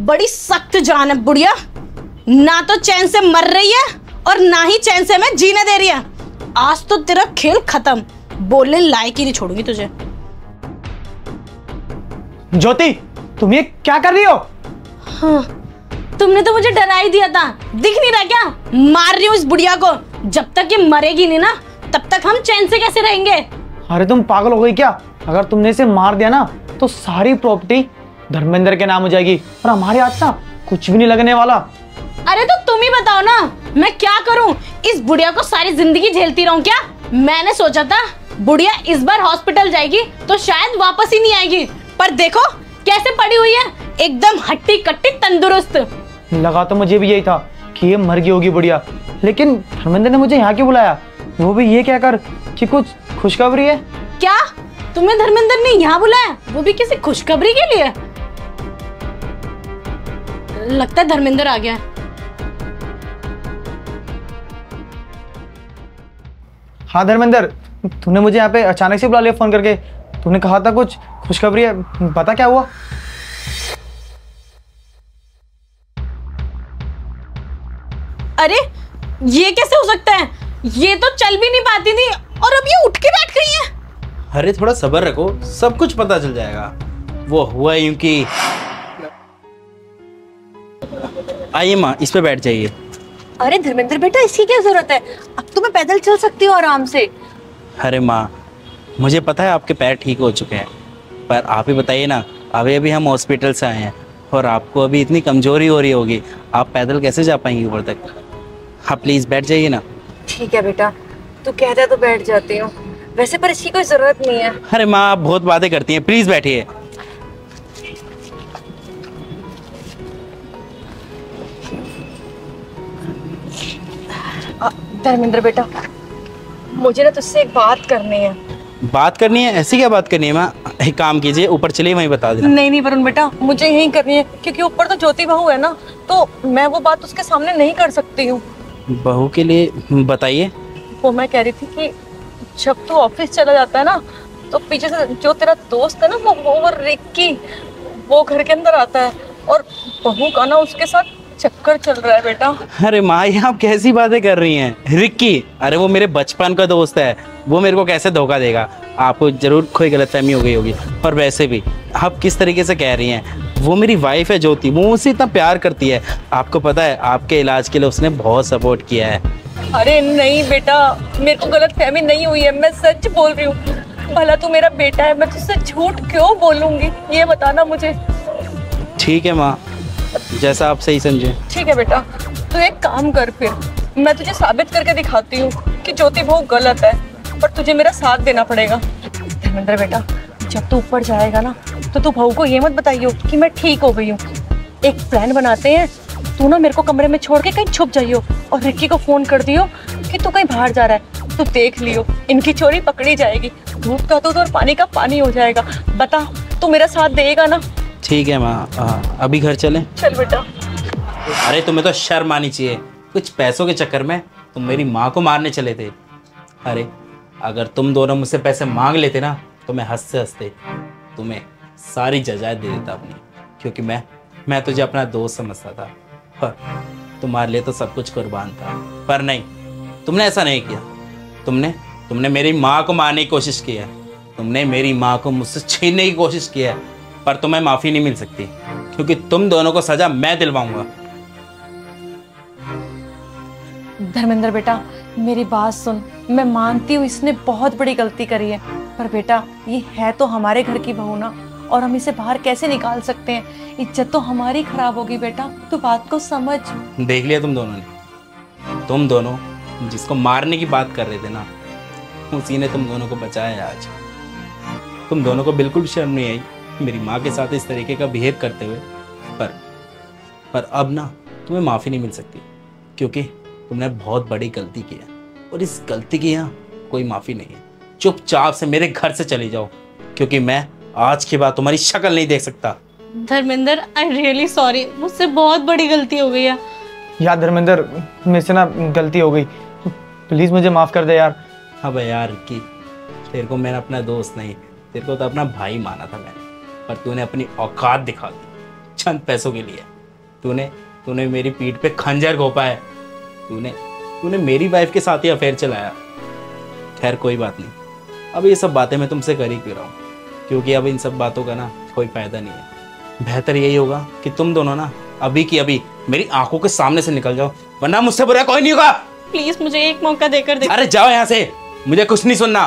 बड़ी सख्त जान है बुढ़िया, ना तो चैन से मर रही है और ना ही चैन से मैं जीने दे रही है। आज तो तेरा खेल खत्म, बोलने लायक ही नहीं छोड़ूंगी तुझे। ज्योति, तुम ये क्या कर रही हो? हाँ, तुमने तो मुझे डरा ही दिया था, दिख नहीं रहा क्या? मार रही हूँ इस बुढ़िया को, जब तक ये मरेगी नहीं ना तब तक हम चैन से कैसे रहेंगे? अरे तुम पागल हो गई क्या? अगर तुमने इसे मार दिया ना तो सारी प्रॉपर्टी धर्मेंद्र के नाम हो जाएगी और हमारे हाथ ना कुछ भी नहीं लगने वाला। अरे तो तुम ही बताओ ना, मैं क्या करूं? इस बुढ़िया को सारी जिंदगी झेलती रहूं क्या? मैंने सोचा था बुढ़िया इस बार हॉस्पिटल जाएगी तो शायद वापस ही नहीं आएगी, पर देखो कैसे पड़ी हुई है, एकदम हट्टी कट्टी तंदुरुस्त। लगा तो मुझे भी यही था कि ये मर गई होगी बुढ़िया, लेकिन धर्मेंद्र ने मुझे यहाँ क्यों बुलाया? वो भी ये क्या कर कि कुछ खुशखबरी है। क्या तुम्हें धर्मेंद्र ने यहाँ बुलाया, वो भी किसी खुशखबरी के लिए? लगता है धर्मेंद्र आ गया। हाँ धर्मेंद्र, तूने मुझे यहाँ पे अचानक से बुला लिया फोन करके। तूने कहा था कुछ खुशखबरी है, बता क्या हुआ? अरे ये कैसे हो सकता है? ये तो चल भी नहीं पाती थी और अब ये उठ के बैठ गई है। अरे थोड़ा सब्र रखो, सब कुछ पता चल जाएगा। वो हुआ यूं कि आइए माँ, इस पे बैठ जाइए। अरे धर्मेंद्र बेटा, इसकी क्या जरूरत है? अब तो मैं पैदल चल सकती हूँ आराम से। अरे माँ, मुझे पता है आपके पैर ठीक हो चुके हैं, पर आप ही बताइए ना, अभी अभी हम हॉस्पिटल से आए हैं और आपको अभी इतनी कमजोरी हो रही होगी, आप पैदल कैसे जा पाएंगे ऊपर तक? हाँ प्लीज़ बैठ जाइए ना। ठीक है बेटा, तू कहता है तो बैठ जाती हूँ, वैसे पर इसकी कोई जरूरत नहीं है। अरे माँ, आप बहुत बातें करती हैं, प्लीज़ बैठिए। धर्मेंद्र बेटा, मुझे ना तुझसे एक बात करनी है। बात करनी है? ऐसी क्या बात करनी है माँ? एक काम कीजिए, ऊपर चलिए, वहीं बता देना। नहीं वरुण बेटा, मुझे यही करनी है, क्योंकि ऊपर तो ज्योति बहू है ना, तो मैं वो बात उसके सामने नहीं कर सकती हूँ। बहू के लिए बताइए। वो मैं कह रही थी कि जब तू ऑफिस चला जाता है ना, तो पीछे से जो तेरा दोस्त है ना, वो रिक्की, वो घर के अंदर आता है और बहू का ना उसके साथ चक्कर चल रहा है बेटा। अरे माँ, ये आप कैसी बातें कर रही हैं? रिक्की? अरे वो मेरे बचपन का दोस्त है, वो मेरे को कैसे धोखा देगा? आपको जरूर कोई गलतफहमी हो गई होगी। और वैसे भी आप किस तरीके से कह रही हैं? वो मेरी वाइफ है ज्योति, वो मुझसे इतना प्यार करती है। आपको पता है, आपके इलाज के लिए उसने बहुत सपोर्ट किया है। अरे नहीं बेटा, मेरे को गलतफहमी नहीं हुई है, मैं सच बोल रही हूँ। भला तू मेरा बेटा है, मैं तुझसे झूठ क्यों बोलूंगी, ये बताना मुझे। ठीक है माँ, जैसा आप सही समझे। ठीक है बेटा, तू एक काम कर, फिर मैं तुझे साबित करके दिखाती हूँ कि ज्योति बहुत गलत है, पर तुझे मेरा साथ देना पड़ेगा। धर्मेंद्र बेटा, जब तू ऊपर जाएगा ना, तो तू बहू को ये मत बताइयो कि मैं ठीक हो गई हूँ। एक प्लान बनाते हैं, तू ना मेरे को कमरे में छोड़ के कहीं छुप जाइयो और रिक्की को फोन कर दियो कि तू कहीं बाहर जा रहा है। तू देख लियो, इनकी चोरी पकड़ी जाएगी, दूध का दूध और पानी का पानी हो जाएगा। बता, तू मेरा साथ देगा ना? ठीक है माँ, अभी घर चलें? चल बेटा। अरे तुम्हें तो शर्म आनी चाहिए, कुछ पैसों के चक्कर में तुम मेरी माँ को मारने चले थे। अरे अगर तुम दोनों मुझसे पैसे मांग लेते ना, तो मैं हंसते हंसते तुम्हें सारी जायदाद दे देता अपनी, क्योंकि मैं तुझे अपना दोस्त समझता था और तुम्हारे लिए तो सब कुछ कुर्बान था। पर नहीं, तुमने ऐसा नहीं किया। तुमने मेरी माँ को मारने की कोशिश की है, तुमने मेरी माँ को मुझसे छीनने की कोशिश की है, पर तुम्हें माफ़ी नहीं मिल सकती, क्योंकि तुम दोनों को सजा मैं दिलवाऊंगा। धर्मेंद्र बेटा, मेरी बात सुन, मैं मानती हूँ इसने बहुत बड़ी गलती करी है, पर बेटा ये है तो हमारे घर की बहू ना, और हम इसे बाहर कैसे निकाल सकते हैं? इज्जत तो हमारी खराब होगी बेटा, तू बात को समझ। देख लिया तुम दोनों ने, तुम दोनों जिसको मारने की बात कर रहे थे ना, उसी ने तुम दोनों को बचाया आज। तुम दोनों को बिल्कुल शर्म नहीं आई मेरी माँ के साथ इस तरीके का बिहेव करते हुए, पर अब ना तुम्हें माफ़ी नहीं मिल सकती, क्योंकि तुमने बहुत बड़ी गलती की है और इस गलती की यहाँ कोई माफ़ी नहीं है। चुपचाप से मेरे घर से चली जाओ, क्योंकि मैं आज के बाद तुम्हारी शक्ल नहीं देख सकता। धर्मेंद्र, आई रियली सॉरी, मुझसे बहुत बड़ी गलती हो गई है। यार धर्मेंद्र, मेरे से ना गलती हो गई, प्लीज़ मुझे माफ़ कर दे यार। अब यार कि तेरे को मैंने अपना दोस्त नहीं, तेरे को तो अपना भाई माना था मैंने, पर तूने अपनी औकात दिखा दी चंद पैसों के लिए। तूने तूने मेरी पीठ पे खंजर घोंपा है। तूने तूने मेरी वाइफ के साथ ही अफेयर चलाया। खैर कोई बात नहीं, अब ये सब बातें मैं तुमसे कर ही क्यों रहा हूँ, क्योंकि अब इन सब बातों का ना कोई फायदा नहीं है। बेहतर यही होगा कि तुम दोनों ना अभी की अभी मेरी आंखों के सामने से निकल जाओ, वरना मुझसे बुरा कोई नहीं होगा। प्लीज मुझे एक मौका देकर देखो। अरे जाओ यहाँ से, मुझे कुछ नहीं सुनना।